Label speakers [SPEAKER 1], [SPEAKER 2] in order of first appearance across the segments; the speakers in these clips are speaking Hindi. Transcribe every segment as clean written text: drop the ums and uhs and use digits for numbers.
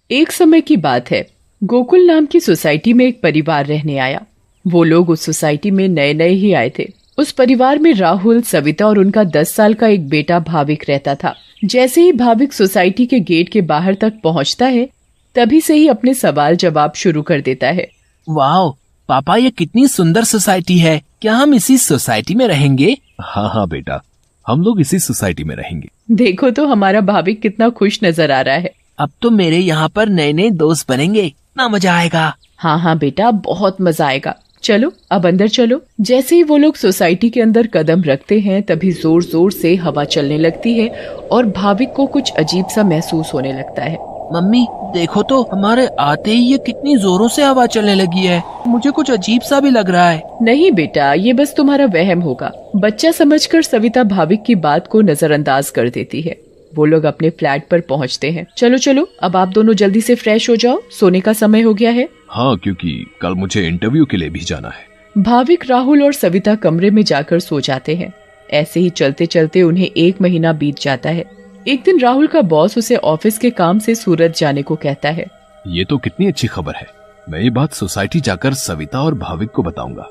[SPEAKER 1] एक समय की बात है, गोकुल नाम की सोसाइटी में एक परिवार रहने आया। वो लोग उस सोसाइटी में नए नए ही आए थे। उस परिवार में राहुल, सविता और उनका 10 साल का एक बेटा भाविक रहता था। जैसे ही भाविक सोसाइटी के गेट के बाहर तक पहुंचता है, तभी से ही अपने सवाल जवाब शुरू कर देता है।
[SPEAKER 2] वाह पापा, ये कितनी सुंदर सोसाइटी है। क्या हम इसी सोसाइटी में रहेंगे?
[SPEAKER 3] हाँ हाँ बेटा, हम लोग इसी सोसाइटी में रहेंगे।
[SPEAKER 1] देखो तो हमारा भाविक कितना खुश नजर आ रहा है।
[SPEAKER 2] अब तो मेरे यहाँ पर नए नए दोस्त बनेंगे, इतना मजा आएगा।
[SPEAKER 1] हाँ हाँ बेटा, बहुत मजा आएगा। चलो अब अंदर चलो। जैसे ही वो लोग सोसाइटी के अंदर कदम रखते हैं, तभी जोर जोर से हवा चलने लगती है और भाविक को कुछ अजीब सा महसूस होने लगता है।
[SPEAKER 2] मम्मी देखो तो, हमारे आते ही ये कितनी जोरों से हवा चलने लगी है। मुझे कुछ अजीब सा भी लग रहा है।
[SPEAKER 1] नहीं बेटा, ये बस तुम्हारा वहम होगा। बच्चा समझकर सविता भाविक की बात को नजरअंदाज कर देती है। वो लोग अपने फ्लैट पर पहुंचते हैं। चलो चलो, अब आप दोनों जल्दी से फ्रेश हो जाओ, सोने का समय हो गया है।
[SPEAKER 3] हाँ, क्योंकि कल मुझे इंटरव्यू के लिए भी जाना है।
[SPEAKER 1] भाविक, राहुल और सविता कमरे में जाकर सो जाते हैं। ऐसे ही चलते चलते उन्हें 1 महीना बीत जाता है। एक दिन राहुल का बॉस उसे ऑफिस के काम से सूरत जाने को कहता है।
[SPEAKER 3] ये तो कितनी अच्छी खबर है। मैं ये बात सोसाइटी जाकर सविता और भाविक को बताऊंगा,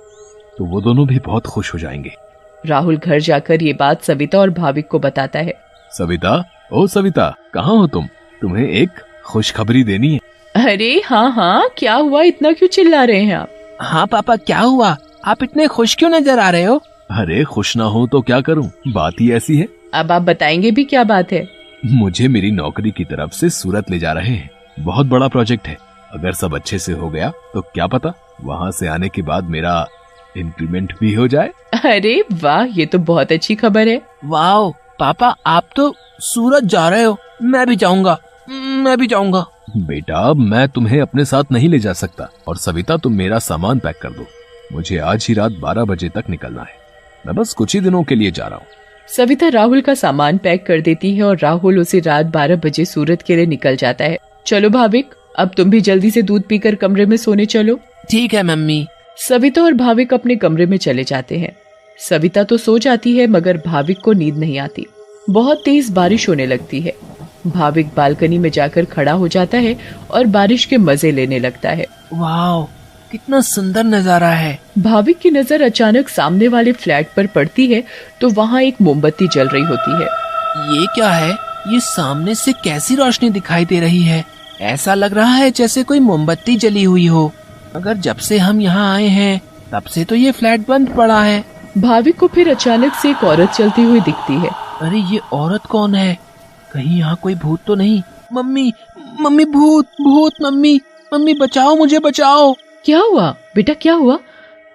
[SPEAKER 3] तो वो दोनों भी बहुत खुश हो जाएंगे।
[SPEAKER 1] राहुल घर जाकर ये बात सविता और भाविक को बताता है।
[SPEAKER 3] सविता, ओ सविता, कहाँ हो तुम? तुम्हें एक खुशखबरी देनी है।
[SPEAKER 1] अरे हाँ हाँ, क्या हुआ? इतना क्यों चिल्ला रहे हैं आप?
[SPEAKER 2] हाँ पापा, क्या हुआ? आप इतने खुश क्यों नजर आ रहे हो?
[SPEAKER 3] अरे खुश ना हो तो क्या करूं, बात ही ऐसी है।
[SPEAKER 1] अब आप बताएंगे भी, क्या बात है?
[SPEAKER 3] मुझे मेरी नौकरी की तरफ से सूरत ले जा रहे हैं। बहुत बड़ा प्रोजेक्ट है। अगर सब अच्छे से हो गया तो क्या पता वहाँ से आने के बाद मेरा इंक्रीमेंट भी हो जाए।
[SPEAKER 1] अरे वाह, ये तो बहुत अच्छी खबर है।
[SPEAKER 2] वाह पापा, आप तो सूरत जा रहे हो। मैं भी जाऊंगा, मैं भी जाऊंगा।
[SPEAKER 3] बेटा, मैं तुम्हें अपने साथ नहीं ले जा सकता। और सविता, तुम मेरा सामान पैक कर दो। मुझे आज ही रात 12 बजे तक निकलना है। मैं बस कुछ ही दिनों के लिए जा रहा हूँ।
[SPEAKER 1] सविता राहुल का सामान पैक कर देती है और राहुल उसे रात 12 बजे सूरत के लिए निकल जाता है। चलो भाविक, अब तुम भी जल्दी से दूध पीकर कमरे में सोने चलो।
[SPEAKER 2] ठीक है मम्मी।
[SPEAKER 1] सविता और भाविक अपने कमरे में चले जाते हैं। सविता तो सो जाती है, मगर भाविक को नींद नहीं आती। बहुत तेज बारिश होने लगती है। भाविक बालकनी में जाकर खड़ा हो जाता है और बारिश के मजे लेने लगता है।
[SPEAKER 2] वाह, कितना सुंदर नजारा है।
[SPEAKER 1] भाविक की नजर अचानक सामने वाले फ्लैट पर पड़ती है, तो वहाँ एक मोमबत्ती जल रही होती है।
[SPEAKER 2] ये क्या है? ये सामने से कैसी रोशनी दिखाई दे रही है? ऐसा लग रहा है जैसे कोई मोमबत्ती जली हुई हो। मगर जब से हम यहाँ आए हैं, तब से तो ये फ्लैट बंद पड़ा है।
[SPEAKER 1] भाविक को फिर अचानक से एक औरत चलती हुई दिखती है।
[SPEAKER 2] अरे ये औरत कौन है? कहीं यहाँ कोई भूत तो नहीं? मम्मी, मम्मी, भूत, भूत, मम्मी, मम्मी बचाओ, मुझे बचाओ।
[SPEAKER 1] क्या हुआ बेटा, क्या हुआ?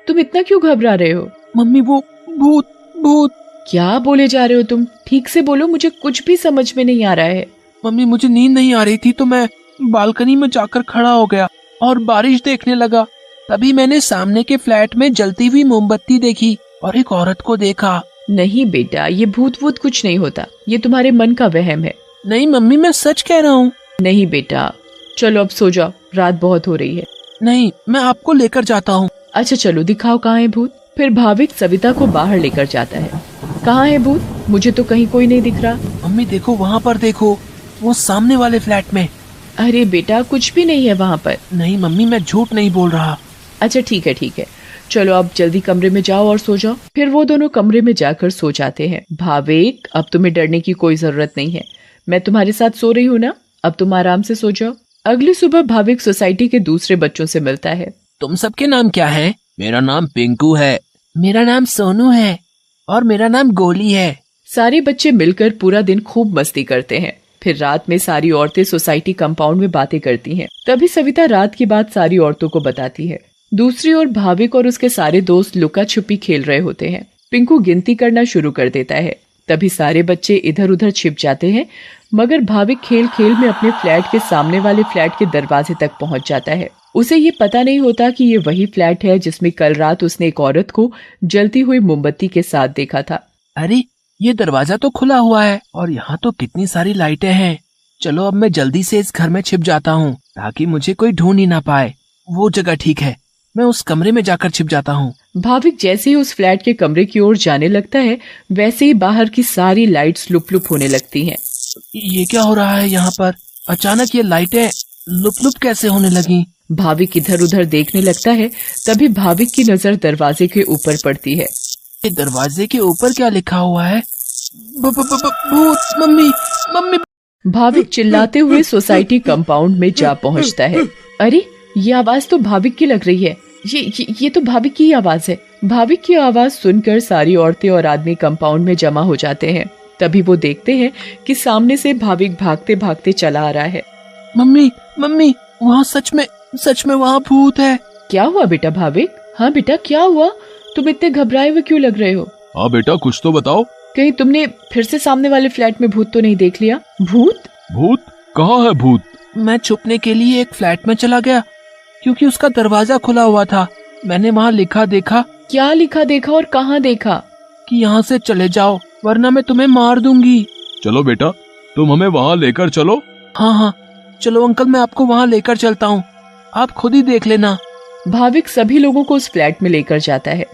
[SPEAKER 1] तुम इतना क्यों घबरा रहे हो?
[SPEAKER 2] मम्मी, वो भूत, भूत।
[SPEAKER 1] क्या बोले जा रहे हो तुम? ठीक से बोलो, मुझे कुछ भी समझ में नहीं आ रहा है।
[SPEAKER 2] मम्मी, मुझे नींद नहीं आ रही थी तो मैं बालकनी में जाकर खड़ा हो गया और बारिश देखने लगा। तभी मैंने सामने के फ्लैट में जलती हुई मोमबत्ती देखी और एक औरत को देखा।
[SPEAKER 1] नहीं बेटा, ये भूत वूत कुछ नहीं होता। ये तुम्हारे मन का वहम है।
[SPEAKER 2] नहीं मम्मी, मैं सच कह रहा हूँ।
[SPEAKER 1] नहीं बेटा, चलो अब सो जाओ, रात बहुत हो रही है।
[SPEAKER 2] नहीं, मैं आपको लेकर जाता हूँ।
[SPEAKER 1] अच्छा चलो, दिखाओ कहाँ है भूत। फिर भाविक सविता को बाहर लेकर जाता है। कहाँ है भूत? मुझे तो कहीं कोई नहीं दिख रहा।
[SPEAKER 2] मम्मी देखो, वहाँ पर देखो, वो सामने वाले फ्लैट में।
[SPEAKER 1] अरे बेटा, कुछ भी नहीं है वहाँ पर।
[SPEAKER 2] नहीं मम्मी, मैं झूठ नहीं बोल रहा।
[SPEAKER 1] अच्छा ठीक है ठीक है, चलो अब जल्दी कमरे में जाओ और सो जाओ। फिर वो दोनों कमरे में जाकर सो जाते हैं। भाविक, अब तुम्हें डरने की कोई जरूरत नहीं है। मैं तुम्हारे साथ सो रही हूँ ना, अब तुम आराम से सो जाओ। अगली सुबह भाविक सोसाइटी के दूसरे बच्चों से मिलता है।
[SPEAKER 2] तुम सबके नाम क्या है? मेरा नाम पिंकू है। मेरा नाम सोनू है। और मेरा नाम गोली है।
[SPEAKER 1] सारे बच्चे मिलकर पूरा दिन खूब मस्ती करते हैं। फिर रात में सारी औरतें सोसाइटी कंपाउंड में बातें करती हैं। तभी सविता रात की बात सारी औरतों को बताती है। दूसरी ओर भाविक और उसके सारे दोस्त लुका छुपी खेल रहे होते हैं। पिंकू गिनती करना शुरू कर देता है। तभी सारे बच्चे इधर उधर छिप जाते हैं, मगर भाविक खेल खेल में अपने फ्लैट के सामने वाले फ्लैट के दरवाजे तक पहुंच जाता है। उसे ये पता नहीं होता कि ये वही फ्लैट है जिसमें कल रात उसने एक औरत को जलती हुई मोमबत्ती के साथ देखा था।
[SPEAKER 2] अरे, ये दरवाजा तो खुला हुआ है और यहाँ तो कितनी सारी लाइटें हैं। चलो अब मैं जल्दी से इस घर में छिप जाता हूँ ताकि मुझे कोई ढूंढ ही ना पाए। वो जगह ठीक है, मैं उस कमरे में जाकर छिप जाता हूँ।
[SPEAKER 1] भाविक जैसे ही उस फ्लैट के कमरे की ओर जाने लगता है, वैसे ही बाहर की सारी लाइट्स लुप लुप होने लगती हैं।
[SPEAKER 2] ये क्या हो रहा है यहाँ पर? अचानक ये लाइटें लुप लुप कैसे होने लगी?
[SPEAKER 1] भाविक इधर उधर देखने लगता है। तभी भाविक की नजर दरवाजे के ऊपर पड़ती है।
[SPEAKER 2] ये दरवाजे के ऊपर क्या लिखा हुआ है? भूत! Mummy, mummy!
[SPEAKER 1] भाविक चिल्लाते हुए सोसाइटी कंपाउंड में जा पहुंचता है। अरे, ये आवाज तो भाविक की लग रही है। ये तो भाविक की आवाज है। भाविक की आवाज सुनकर सारी औरतें और आदमी कंपाउंड में जमा हो जाते हैं। तभी वो देखते हैं कि सामने से भाविक भागते भागते चला आ रहा है।
[SPEAKER 2] मम्मी, मम्मी, वहाँ सच में वहाँ भूत है।
[SPEAKER 1] क्या हुआ बेटा भाविक? हाँ बेटा, क्या हुआ? तुम इतने घबराए हुए क्यों लग रहे हो?
[SPEAKER 3] हाँ बेटा, कुछ तो बताओ।
[SPEAKER 1] कहीं तुमने फिर से सामने वाले फ्लैट में भूत तो नहीं देख लिया? भूत?
[SPEAKER 3] भूत? कहाँ है भूत?
[SPEAKER 2] मैं छुपने के लिए एक फ्लैट में चला गया क्योंकि उसका दरवाजा खुला हुआ था। मैंने वहाँ लिखा देखा।
[SPEAKER 1] क्या लिखा देखा और कहाँ देखा?
[SPEAKER 2] कि यहाँ से चले जाओ वरना मैं तुम्हें मार दूंगी।
[SPEAKER 3] चलो बेटा, तुम हमें वहाँ लेकर चलो।
[SPEAKER 2] हाँ, चलो अंकल, मैं आपको वहाँ लेकर चलता हूँ, आप खुद ही देख लेना।
[SPEAKER 1] भाविक सभी लोगों को उस फ्लैट में लेकर जाता है।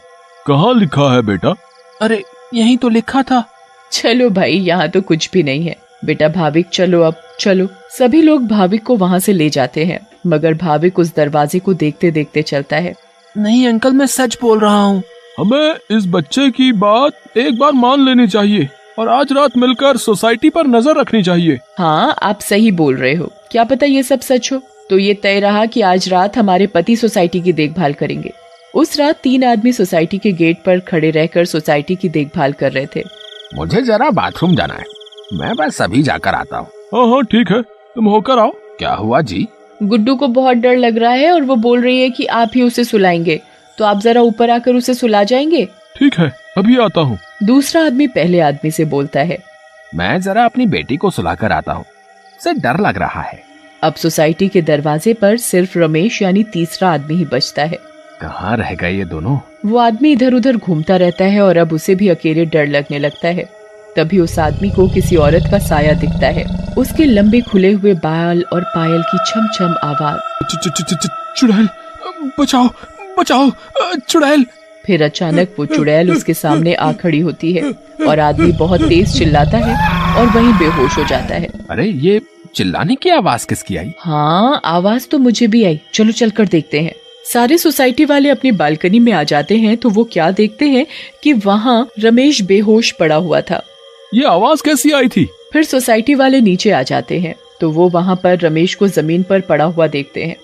[SPEAKER 3] कहाँ लिखा है बेटा?
[SPEAKER 2] अरे, यहीं तो लिखा था।
[SPEAKER 1] चलो भाई, यहाँ तो कुछ भी नहीं है। बेटा भाविक, चलो अब चलो। सभी लोग भाविक को वहाँ से ले जाते हैं, मगर भाविक उस दरवाजे को देखते देखते चलता है।
[SPEAKER 2] नहीं अंकल, मैं सच बोल रहा हूँ।
[SPEAKER 3] हमें इस बच्चे की बात एक बार मान लेनी चाहिए और आज रात मिलकर सोसाइटी पर नजर रखनी चाहिए।
[SPEAKER 1] हाँ, आप सही बोल रहे हो। क्या पता ये सब सच हो। तो ये तय रहा कि आज रात हमारे पति सोसाइटी की देखभाल करेंगे। उस रात 3 आदमी सोसाइटी के गेट पर खड़े रहकर सोसाइटी की देखभाल कर रहे थे।
[SPEAKER 2] मुझे जरा बाथरूम जाना है, मैं बस अभी जाकर आता हूँ।
[SPEAKER 3] हाँ, ठीक है, तुम होकर आओ।
[SPEAKER 2] क्या हुआ जी?
[SPEAKER 1] गुड्डू को बहुत डर लग रहा है और वो बोल रही है कि आप ही उसे सुलाएंगे, तो आप जरा ऊपर आकर उसे सुला जाएंगे?
[SPEAKER 3] ठीक है, अभी आता हूँ।
[SPEAKER 1] दूसरा आदमी पहले आदमी से बोलता है।
[SPEAKER 2] मैं जरा अपनी बेटी को सुलाकर आता हूँ, उसे डर लग रहा है।
[SPEAKER 1] अब सोसाइटी के दरवाजे पर सिर्फ रमेश यानी तीसरा आदमी ही बचता है।
[SPEAKER 2] कहाँ रह गए ये दोनों?
[SPEAKER 1] वो आदमी इधर उधर घूमता रहता है और अब उसे भी अकेले डर लगने लगता है। तभी उस आदमी को किसी औरत का साया दिखता है। उसके लंबे खुले हुए बाल और पायल की छम छम आवाज।
[SPEAKER 3] चुड़ैल, बचाओ बचाओ, चुड़ैल।
[SPEAKER 1] फिर अचानक वो चुड़ैल उसके सामने आ खड़ी होती है और आदमी बहुत तेज चिल्लाता है और वहीं बेहोश हो जाता है।
[SPEAKER 2] अरे, ये चिल्लाने की आवाज किसकी आई?
[SPEAKER 1] हाँ, आवाज तो मुझे भी आई। चलो चलकर देखते हैं। सारे सोसाइटी वाले अपनी बालकनी में आ जाते हैं तो वो क्या देखते हैं कि वहाँ रमेश बेहोश पड़ा हुआ था।
[SPEAKER 3] ये आवाज कैसी आई थी?
[SPEAKER 1] फिर सोसाइटी वाले नीचे आ जाते हैं तो वो वहाँ पर रमेश को जमीन पर पड़ा हुआ देखते हैं।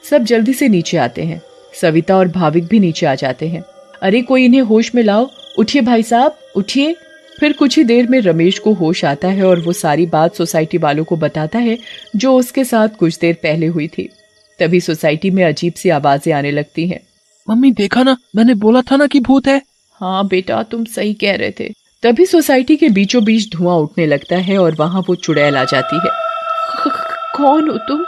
[SPEAKER 1] सब जल्दी से नीचे आते हैं। सविता और भाविक भी नीचे आ जाते हैं। अरे, कोई इन्हें होश में लाओ। उठिए भाई साहब, उठिए। फिर कुछ ही देर में रमेश को होश आता है और वो सारी बात सोसाइटी वालों को बताता है जो उसके साथ कुछ देर पहले हुई थी। तभी सोसाइटी में अजीब सी आवाजें आने लगती हैं।
[SPEAKER 2] मम्मी, देखा ना, मैंने बोला था ना कि भूत है।
[SPEAKER 1] हाँ बेटा, तुम सही कह रहे थे। तभी सोसाइटी के बीचों बीच धुआं उठने लगता है और वहाँ वो चुड़ैल आ जाती है। कौन हो तुम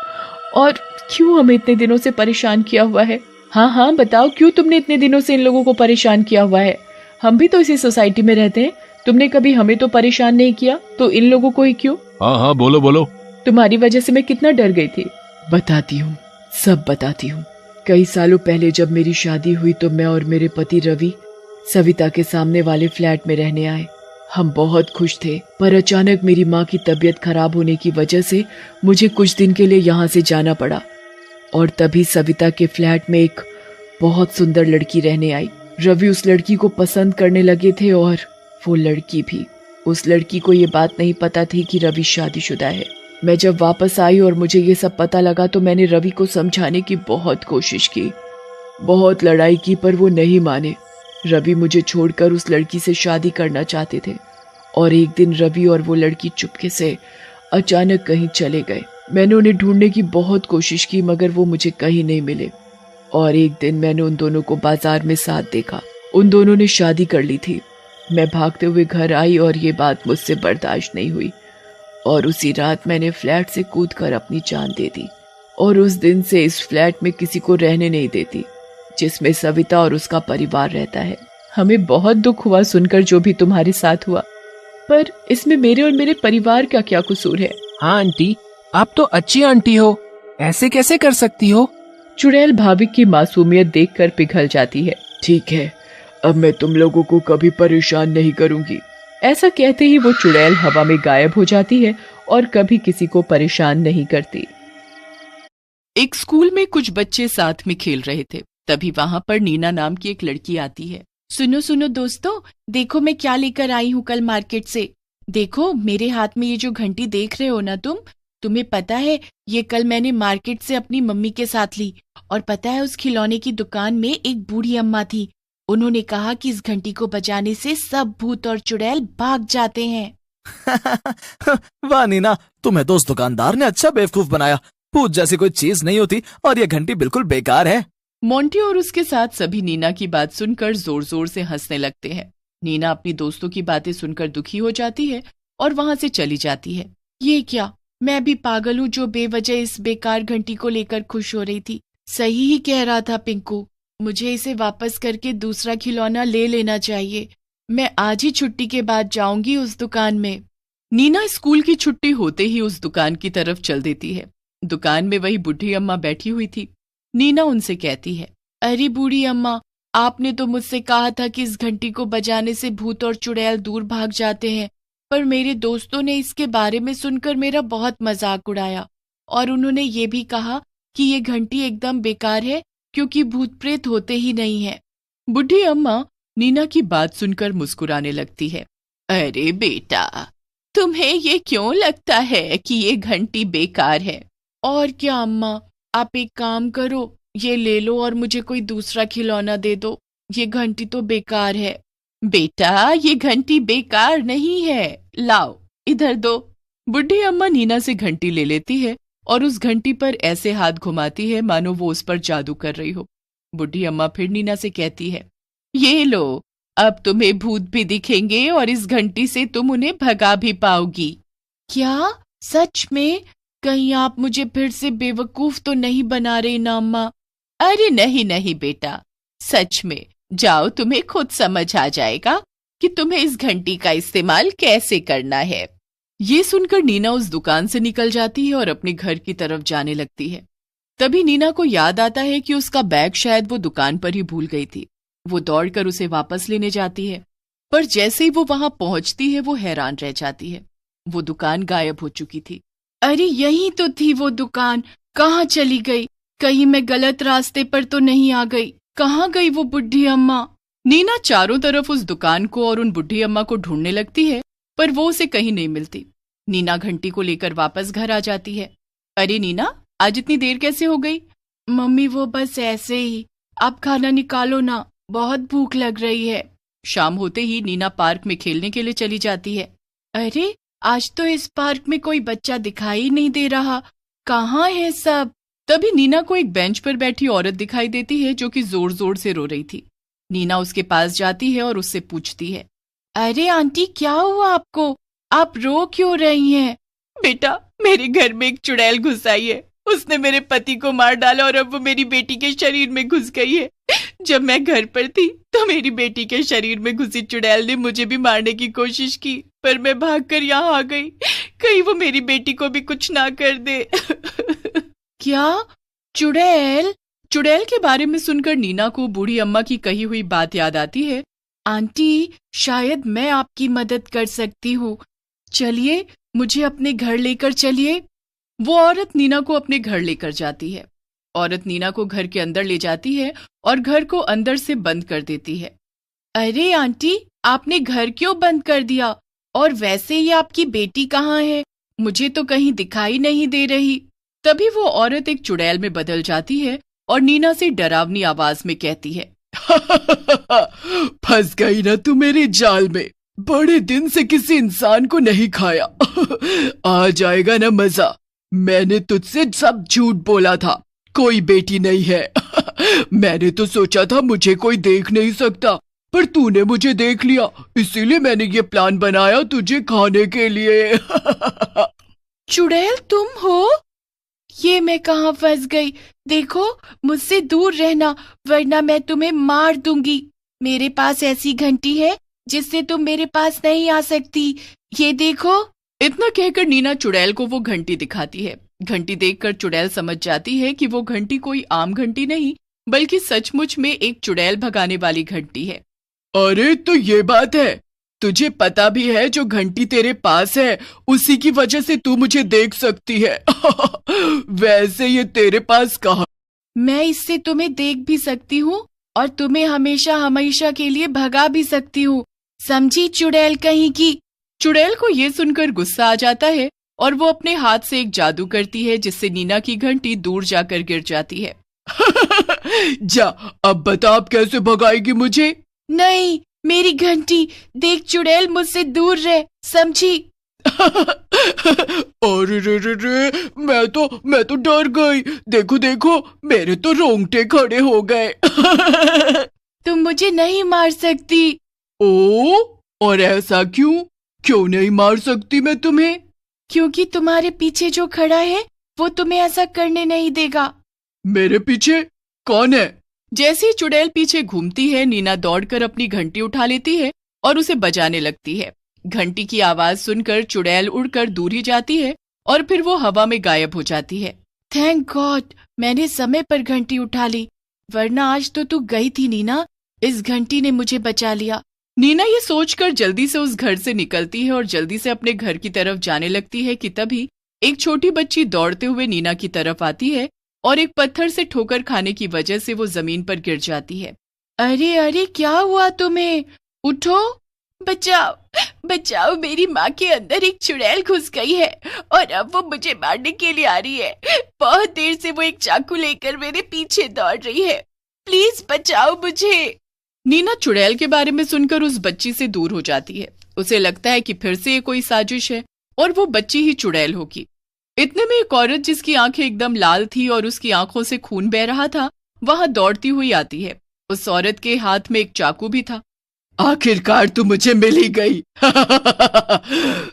[SPEAKER 1] और क्यों हमें इतने दिनों से परेशान किया हुआ है? हाँ, बताओ, क्यों तुमने इतने दिनों से इन लोगों को परेशान किया हुआ है? हम भी तो इसी सोसाइटी में रहते हैं। तुमने कभी हमें तो परेशान नहीं किया, तो इन लोगों को ही क्यों?
[SPEAKER 3] हाँ, बोलो बोलो।
[SPEAKER 1] तुम्हारी वजह से मैं कितना डर गई थी। बताती हूँ, सब बताती हूँ। कई सालों पहले जब मेरी शादी हुई तो मैं और मेरे पति रवि सविता के सामने वाले फ्लैट में रहने आए। हम बहुत खुश थे, पर अचानक मेरी माँ की तबीयत खराब होने की वजह से मुझे कुछ दिन के लिए यहाँ से जाना पड़ा। और तभी सविता के फ्लैट में एक बहुत सुंदर लड़की रहने आई। रवि उस लड़की को पसंद करने लगे थे और वो लड़की भी। उस लड़की को ये बात नहीं पता थी कि रवि शादीशुदा है। मैं जब वापस आई और मुझे ये सब पता लगा तो मैंने रवि को समझाने की बहुत कोशिश की, बहुत लड़ाई की, पर वो नहीं माने। रवि मुझे छोड़कर उस लड़की से शादी करना चाहते थे और एक दिन रवि और वो लड़की चुपके से अचानक कहीं चले गए। मैंने उन्हें ढूंढने की बहुत कोशिश की मगर वो मुझे कहीं नहीं मिले। और एक दिन मैंने उन दोनों को बाजार में साथ देखा। उन दोनों ने शादी कर ली थी। मैं भागते हुए घर आई और ये बात मुझसे बर्दाश्त नहीं हुई और उसी रात मैंने फ्लैट से कूदकर अपनी जान दे दी। और उस दिन से इस फ्लैट में किसी को रहने नहीं देती जिसमें सविता और उसका परिवार रहता है। हमें बहुत दुख हुआ सुनकर जो भी तुम्हारे साथ हुआ, पर इसमें मेरे और मेरे परिवार का क्या कसूर है?
[SPEAKER 2] हाँ आंटी, आप तो अच्छी आंटी हो, ऐसे कैसे कर सकती हो?
[SPEAKER 1] चुड़ैल भाविक की मासूमियत देखकर पिघल जाती है। ठीक है, अब मैं तुम लोगों को कभी परेशान नहीं करूंगी। ऐसा कहते ही वो चुड़ैल हवा में गायब हो जाती है और कभी किसी को परेशान नहीं करती। एक स्कूल में कुछ बच्चे साथ में खेल रहे थे। तभी वहां पर नीना नाम की एक लड़की आती है।
[SPEAKER 4] सुनो सुनो दोस्तों, देखो मैं क्या लेकर आई हूँ कल मार्केट से। देखो मेरे हाथ में ये जो घंटी देख रहे हो ना तुम्हें पता है ये कल मैंने मार्केट से अपनी मम्मी के साथ ली। और पता है उस खिलौने की दुकान में एक बूढ़ी अम्मा थी। उन्होंने कहा कि इस घंटी को बजाने से सब भूत और चुड़ैल भाग जाते हैं।
[SPEAKER 5] वाह नीना, तुम्हें तो उस दुकानदार ने अच्छा बेवकूफ बनाया। भूत जैसी कोई चीज नहीं होती और ये घंटी बिल्कुल बेकार है।
[SPEAKER 1] मोंटी और उसके साथ सभी नीना की बात सुनकर जोर जोर से हंसने लगते हैं। नीना अपनी दोस्तों की बातें सुनकर दुखी हो जाती है और वहां से चली जाती है। ये क्या, मैं भी पागल हूँ जो बेवजह इस बेकार घंटी को लेकर खुश हो रही थी। सही ही कह रहा था पिंकू, मुझे इसे वापस करके दूसरा खिलौना ले लेना चाहिए। मैं आज ही छुट्टी के बाद जाऊंगी उस दुकान में। नीना स्कूल की छुट्टी होते ही उस दुकान की तरफ चल देती है। दुकान में वही बूढ़ी अम्मा बैठी हुई थी। नीना उनसे कहती है, अरे बूढ़ी अम्मा, आपने तो मुझसे कहा था कि इस घंटी को बजाने से भूत और चुड़ैल दूर भाग जाते हैं, पर मेरे दोस्तों ने इसके बारे में सुनकर मेरा बहुत मजाक उड़ाया और उन्होंने ये भी कहा कि ये घंटी एकदम बेकार है क्योंकि भूत प्रेत होते ही नहीं है। बूढ़ी अम्मा नीना की बात सुनकर मुस्कुराने लगती है। अरे बेटा, तुम्हें ये क्यों लगता है कि ये घंटी बेकार है? और क्या अम्मा, आप एक काम करो, ये ले लो और मुझे कोई दूसरा खिलौना दे दो। ये घंटी तो बेकार है। बेटा, ये घंटी बेकार नहीं है, लाओ इधर दो। बुढ़ी अम्मा नीना से घंटी ले लेती है और उस घंटी पर ऐसे हाथ घुमाती है मानो वो उस पर जादू कर रही हो। बुढ़ी अम्मा फिर नीना से कहती है, ये लो, अब तुम्हें भूत भी दिखेंगे और इस घंटी से तुम उन्हें भगा भी पाओगी।
[SPEAKER 4] क्या सच में? कहीं आप मुझे फिर से बेवकूफ तो नहीं बना रही ना अम्मा?
[SPEAKER 1] अरे नहीं नहीं बेटा, सच में। जाओ, तुम्हें खुद समझ आ जाएगा कि तुम्हें इस घंटी का इस्तेमाल कैसे करना है। ये सुनकर नीना उस दुकान से निकल जाती है और अपने घर की तरफ जाने लगती है। तभी नीना को याद आता है कि उसका बैग शायद वो दुकान पर ही भूल गई थी। वो दौड़कर उसे वापस लेने जाती है, पर जैसे ही वो वहां पहुंचती है वो हैरान रह जाती है। वो दुकान गायब हो चुकी थी।
[SPEAKER 4] अरे यही तो थी वो दुकान, कहाँ चली गई? कहीं मैं गलत रास्ते पर तो नहीं आ गई? कहाँ गई वो बुढ़ी अम्मा?
[SPEAKER 1] नीना चारों तरफ उस दुकान को और उन बुढ़ी अम्मा को ढूंढने लगती है, पर वो उसे कहीं नहीं मिलती। नीना घंटी को लेकर वापस घर आ जाती है। अरे नीना, आज इतनी देर कैसे हो गई?
[SPEAKER 4] मम्मी वो बस ऐसे ही। आप खाना निकालो ना, बहुत भूख लग रही है।
[SPEAKER 1] शाम होते ही नीना पार्क में खेलने के लिए चली जाती है।
[SPEAKER 4] अरे आज तो इस पार्क में कोई बच्चा दिखाई नहीं दे रहा, कहाँ है सब?
[SPEAKER 1] तभी नीना को एक बेंच पर बैठी औरत दिखाई देती है जो कि जोर जोर से रो रही थी। नीना उसके पास जाती है और उससे पूछती है,
[SPEAKER 4] अरे आंटी, क्या हुआ आपको? आप रो क्यों रही हैं?
[SPEAKER 1] बेटा, मेरे घर में एक चुड़ैल घुस आई है। उसने मेरे पति को मार डाला और अब वो मेरी बेटी के शरीर में घुस गई है। जब मैं घर पर थी तो मेरी बेटी के शरीर में घुसी चुड़ैल ने मुझे भी मारने की कोशिश की, पर मैं भागकर यहाँ आ गई। कहीं वो मेरी बेटी को भी कुछ ना कर दे।
[SPEAKER 4] क्या? चुड़ैल?
[SPEAKER 1] चुड़ैल के बारे में सुनकर नीना को बूढ़ी अम्मा की कही हुई बात याद आती है।
[SPEAKER 4] आंटी, शायद मैं आपकी मदद कर सकती हूँ। चलिए, मुझे अपने घर लेकर चलिए।
[SPEAKER 1] वो औरत नीना को अपने घर लेकर जाती है। औरत नीना को घर के अंदर ले जाती है और घर को अंदर से बंद कर देती है।
[SPEAKER 4] अरे आंटी, आपने घर क्यों बंद कर दिया? और वैसे ही आपकी बेटी कहाँ है? मुझे तो कहीं दिखाई नहीं दे रही।
[SPEAKER 1] तभी वो औरत एक चुड़ैल में बदल जाती है और नीना से डरावनी आवाज में कहती है, फंस गई ना तू मेरे जाल में। बड़े दिन से किसी इंसान को नहीं खाया। आ जाएगा ना मजा। मैंने तुझसे सब झूठ बोला था, कोई बेटी नहीं है। मैंने तो सोचा था मुझे कोई देख नहीं सकता, पर तूने मुझे देख लिया, इसीलिए मैंने ये प्लान बनाया तुझे खाने के लिए।
[SPEAKER 4] चुड़ैल तुम हो? ये मैं कहाँ फंस गई? देखो, मुझसे दूर रहना वरना मैं तुम्हें मार दूंगी। मेरे पास ऐसी घंटी है जिससे तुम मेरे पास नहीं आ सकती। ये देखो।
[SPEAKER 1] इतना कहकर नीना चुड़ैल को वो घंटी दिखाती है। घंटी देखकर चुड़ैल समझ जाती है कि वो घंटी कोई आम घंटी नहीं बल्कि सचमुच में एक चुड़ैल भगाने वाली घंटी है।
[SPEAKER 6] अरे तो ये बात है, तुझे पता भी है जो घंटी तेरे पास है उसी की वजह से तू मुझे देख सकती है। वैसे ये तेरे पास कहाँ?
[SPEAKER 4] मैं इससे तुम्हें देख भी सकती हूँ और तुम्हें हमेशा हमेशा के लिए भगा भी सकती हूँ, समझी चुड़ैल कहीं की।
[SPEAKER 1] चुड़ैल को ये सुनकर गुस्सा आ जाता है और वो अपने हाथ से एक जादू करती है जिससे नीना की घंटी दूर जाकर गिर जाती है।
[SPEAKER 6] जा अब बता, अब कैसे भगाएगी मुझे?
[SPEAKER 4] नहीं, मेरी घंटी देख चुड़ैल, मुझसे दूर रह, समझी।
[SPEAKER 6] अरे रे, मैं तो डर गई। देखो देखो, मेरे तो रोंगटे खड़े हो गए।
[SPEAKER 4] तुम मुझे नहीं मार सकती।
[SPEAKER 6] ओ, और ऐसा क्यों? क्यों नहीं मार सकती मैं तुम्हें?
[SPEAKER 4] क्योंकि तुम्हारे पीछे जो खड़ा है वो तुम्हें ऐसा करने नहीं देगा।
[SPEAKER 6] मेरे पीछे कौन है?
[SPEAKER 1] जैसे ही चुड़ैल पीछे घूमती है, नीना दौड़कर अपनी घंटी उठा लेती है और उसे बजाने लगती है। घंटी की आवाज सुनकर चुड़ैल उड़कर दूर ही जाती है और फिर वो हवा में गायब हो जाती है।
[SPEAKER 4] थैंक गॉड, मैंने समय पर घंटी उठा ली, वरना आज तो तू गई थी नीना। इस घंटी ने मुझे बचा लिया।
[SPEAKER 1] नीना ये सोचकर जल्दी से उस घर से निकलती है और जल्दी से अपने घर की तरफ जाने लगती है कि तभी एक छोटी बच्ची दौड़ते हुए नीना की तरफ आती है और एक पत्थर से ठोकर खाने की वजह से वो जमीन पर गिर जाती है।
[SPEAKER 4] अरे अरे, क्या हुआ तुम्हें? उठो, बचाओ बचाओ, मेरी माँ के अंदर एक चुड़ैल घुस गई है और अब वो मुझे मारने के लिए आ रही है। बहुत देर से वो एक चाकू लेकर मेरे पीछे दौड़ रही है, प्लीज बचाओ मुझे।
[SPEAKER 1] नीना चुड़ैल के बारे में सुनकर उस बच्ची से दूर हो जाती है। उसे लगता है कि फिर से ये कोई साजिश है और वो बच्ची ही चुड़ैल होगी। इतने में एक औरत जिसकी आंखें एकदम लाल थी और उसकी आंखों से खून बह रहा था, वहां दौड़ती हुई आती है। उस औरत के हाथ में एक चाकू भी था।
[SPEAKER 6] आखिरकार तू मुझे मिल ही गई।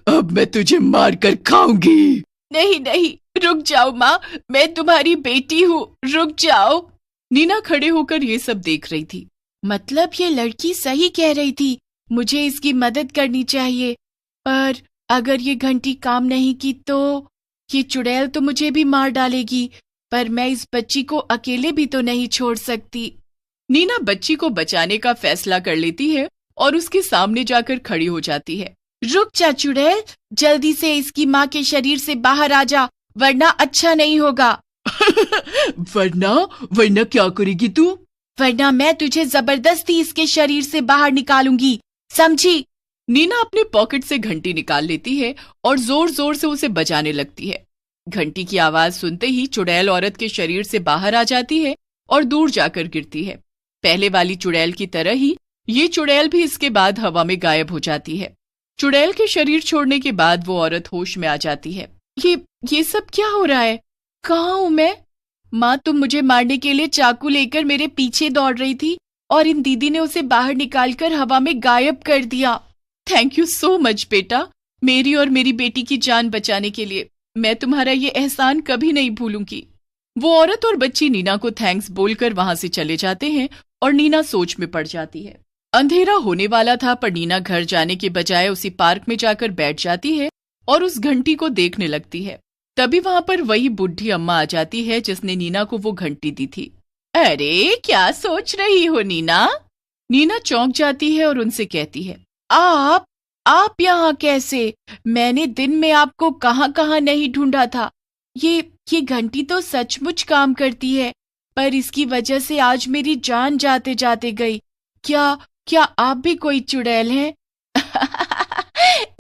[SPEAKER 6] अब मैं तुझे मार कर खाऊंगी।
[SPEAKER 4] नहीं नहीं, रुक जाओ माँ, मैं तुम्हारी बेटी हूँ, रुक जाओ।
[SPEAKER 1] नीना खड़े होकर ये सब देख रही थी।
[SPEAKER 4] मतलब ये लड़की सही कह रही थी, मुझे इसकी मदद करनी चाहिए। पर अगर ये घंटी काम नहीं की तो ये चुड़ैल तो मुझे भी मार डालेगी। पर मैं इस बच्ची को अकेले भी तो नहीं छोड़ सकती।
[SPEAKER 1] नीना बच्ची को बचाने का फैसला कर लेती है और उसके सामने जाकर खड़ी हो जाती है।
[SPEAKER 4] रुक जा चुड़ैल, जल्दी से इसकी माँ के शरीर से बाहर आ जा, वरना अच्छा नहीं होगा।
[SPEAKER 6] वरना क्या करेगी तू?
[SPEAKER 4] वरना मैं तुझे जबरदस्ती इसके शरीर से बाहर निकालूंगी, समझी।
[SPEAKER 1] नीना अपने पॉकेट से घंटी निकाल लेती है और जोर जोर से उसे बजाने लगती है। घंटी की आवाज सुनते ही चुड़ैल औरत के शरीर से बाहर आ जाती है और दूर जाकर गिरती है। पहले वाली चुड़ैल की तरह ही ये चुड़ैल भी इसके बाद हवा में गायब हो जाती है। चुड़ैल के शरीर छोड़ने के बाद वो औरत होश में आ जाती है।
[SPEAKER 4] ये सब क्या हो रहा है? कहाँ हूँ मैं? माँ, तुम मुझे मारने के लिए चाकू लेकर मेरे पीछे दौड़ रही थी और इन दीदी ने उसे बाहर निकालकर हवा में गायब कर दिया।
[SPEAKER 1] थैंक यू सो मच बेटा, मेरी और मेरी बेटी की जान बचाने के लिए। मैं तुम्हारा ये एहसान कभी नहीं भूलूंगी। वो औरत और बच्ची नीना को थैंक्स बोलकर वहां से चले जाते हैं और नीना सोच में पड़ जाती है। अंधेरा होने वाला था पर नीना घर जाने के बजाय उसी पार्क में जाकर बैठ जाती है और उस घंटी को देखने लगती है। तभी वहां पर वही बुढ़ी अम्मा आ जाती है जिसने नीना को वो घंटी दी थी।
[SPEAKER 4] अरे क्या सोच रही हो नीना?
[SPEAKER 1] नीना चौंक जाती है और उनसे कहती है,
[SPEAKER 4] आप यहाँ कैसे? मैंने दिन में आपको कहाँ कहाँ नहीं ढूंढा था। ये घंटी तो सचमुच काम करती है, पर इसकी वजह से आज मेरी जान जाते जाते गई। क्या आप भी कोई चुड़ैल हैं?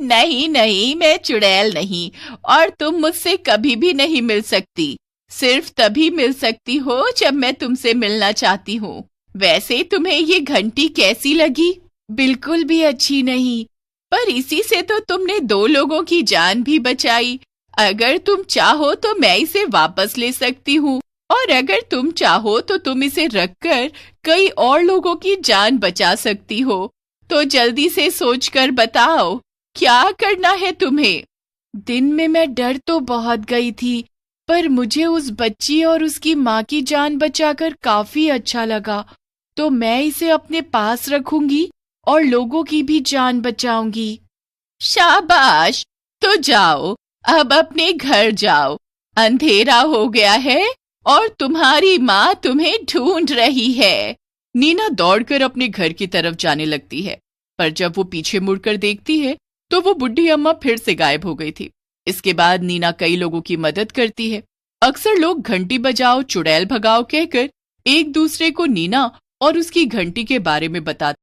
[SPEAKER 7] नहीं नहीं, मैं चुड़ैल नहीं और तुम मुझसे कभी भी नहीं मिल सकती। सिर्फ तभी मिल सकती हो जब मैं तुमसे मिलना चाहती हूँ। वैसे तुम्हें ये घंटी कैसी लगी?
[SPEAKER 4] बिल्कुल भी अच्छी नहीं।
[SPEAKER 7] पर इसी से तो तुमने 2 लोगों की जान भी बचाई। अगर तुम चाहो तो मैं इसे वापस ले सकती हूँ और अगर तुम चाहो तो तुम इसे रखकर कई और लोगों की जान बचा सकती हो। तो जल्दी से सोचकर बताओ, क्या करना है तुम्हें?
[SPEAKER 4] दिन में मैं डर तो बहुत गई थी, पर मुझे उस बच्ची और उसकी माँ की जान बचाकर काफी अच्छा लगा, तो मैं इसे अपने पास रखूंगी और लोगों की भी जान बचाऊंगी।
[SPEAKER 7] शाबाश, तो जाओ, अब अपने घर जाओ अंधेरा हो गया है और तुम्हारी माँ तुम्हें ढूंढ रही है।
[SPEAKER 6] नीना दौड़कर अपने घर की तरफ जाने लगती है, पर जब वो पीछे मुड़कर देखती है तो वो बुढ़ी अम्मा फिर से गायब हो गई थी। इसके बाद नीना कई लोगों की मदद करती है। अक्सर लोग घंटी बजाओ चुड़ैल भगाओ कहकर एक दूसरे को नीना और उसकी घंटी के बारे में बताते